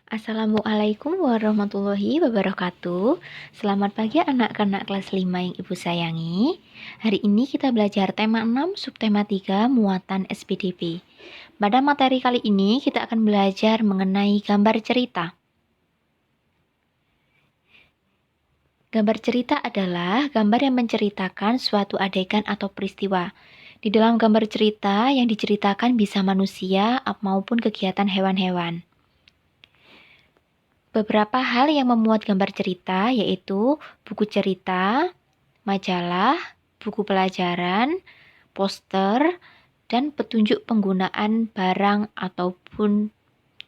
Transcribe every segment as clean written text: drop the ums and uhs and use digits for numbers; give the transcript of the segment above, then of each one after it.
Assalamualaikum warahmatullahi wabarakatuh. Selamat pagi anak-anak kelas 5 yang Ibu sayangi. Hari ini kita belajar tema 6, subtema 3, muatan SPDP. Pada materi kali ini kita akan belajar mengenai gambar cerita. Gambar cerita adalah gambar yang menceritakan suatu adegan atau peristiwa. Di dalam gambar cerita yang diceritakan bisa manusia maupun kegiatan hewan-hewan. Beberapa hal yang memuat gambar cerita yaitu buku cerita, majalah, buku pelajaran, poster, dan petunjuk penggunaan barang ataupun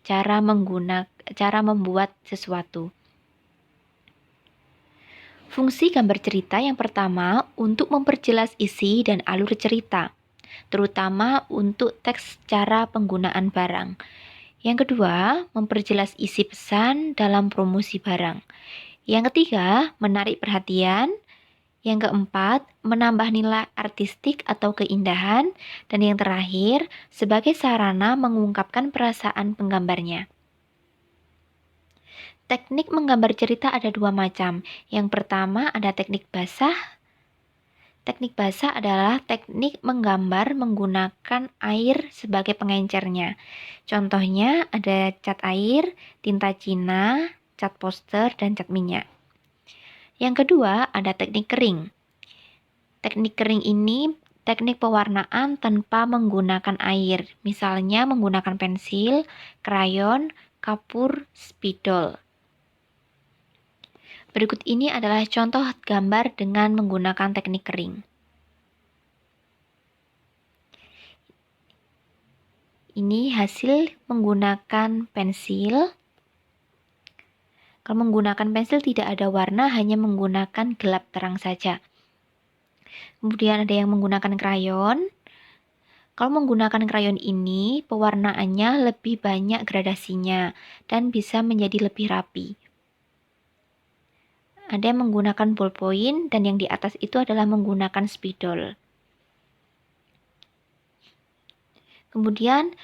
cara membuat sesuatu. Fungsi gambar cerita yang pertama untuk memperjelas isi dan alur cerita, terutama untuk teks cara penggunaan barang. Yang kedua, memperjelas isi pesan dalam promosi barang. Yang ketiga, menarik perhatian. Yang keempat, menambah nilai artistik atau keindahan. Dan yang terakhir, sebagai sarana mengungkapkan perasaan penggambarnya. Teknik menggambar cerita ada dua macam. Yang pertama ada teknik basah. Teknik basah adalah teknik menggambar menggunakan air sebagai pengencernya. Contohnya ada cat air, tinta Cina, cat poster, dan cat minyak. Yang kedua ada teknik kering. Teknik kering ini teknik pewarnaan tanpa menggunakan air, misalnya menggunakan pensil, krayon, kapur, spidol. Berikut ini adalah contoh gambar dengan menggunakan teknik kering. Ini hasil menggunakan pensil. Kalau menggunakan pensil tidak ada warna, hanya menggunakan gelap terang saja. Kemudian ada yang menggunakan krayon. Kalau menggunakan krayon ini, pewarnaannya lebih banyak gradasinya dan bisa menjadi lebih rapi. Ada yang menggunakan ballpoint dan yang di atas itu adalah menggunakan spidol. Kemudian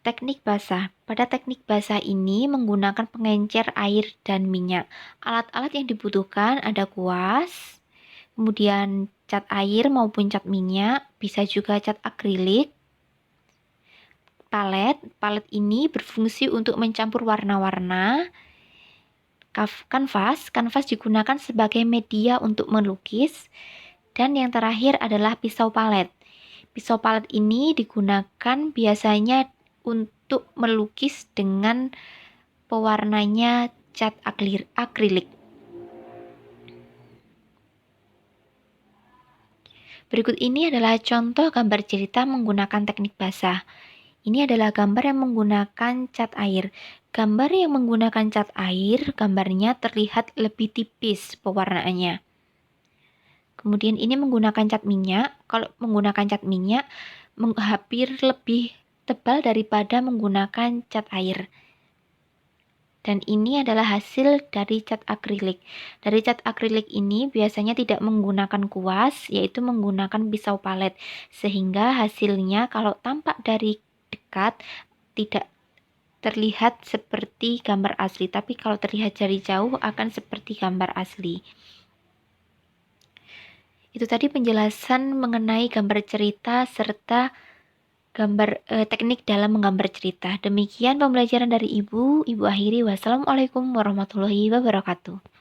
teknik basah. Pada teknik basah ini menggunakan pengencer air dan minyak. Alat-alat yang dibutuhkan ada kuas, kemudian cat air maupun cat minyak, bisa juga cat akrilik, palet. Palet ini berfungsi untuk mencampur warna-warna. Kanvas digunakan sebagai media untuk melukis. Dan yang terakhir adalah pisau palet. Pisau palet ini digunakan biasanya untuk melukis dengan pewarnanya cat akrilik. Berikut ini adalah contoh gambar cerita menggunakan teknik basah. Ini adalah gambar yang menggunakan cat air. Gambar yang menggunakan cat air, gambarnya terlihat lebih tipis pewarnaannya. Kemudian ini menggunakan cat minyak. Kalau menggunakan cat minyak, hampir lebih tebal daripada menggunakan cat air. Dan ini adalah hasil dari cat akrilik. Dari cat akrilik ini biasanya tidak menggunakan kuas, yaitu menggunakan pisau palet. Sehingga hasilnya kalau tampak dari dekat tidak terlihat seperti gambar asli, tapi kalau terlihat dari jauh akan seperti gambar asli. Itu tadi penjelasan mengenai gambar cerita serta teknik dalam menggambar cerita. Demikian pembelajaran dari Ibu akhiri. Wassalamualaikum warahmatullahi wabarakatuh.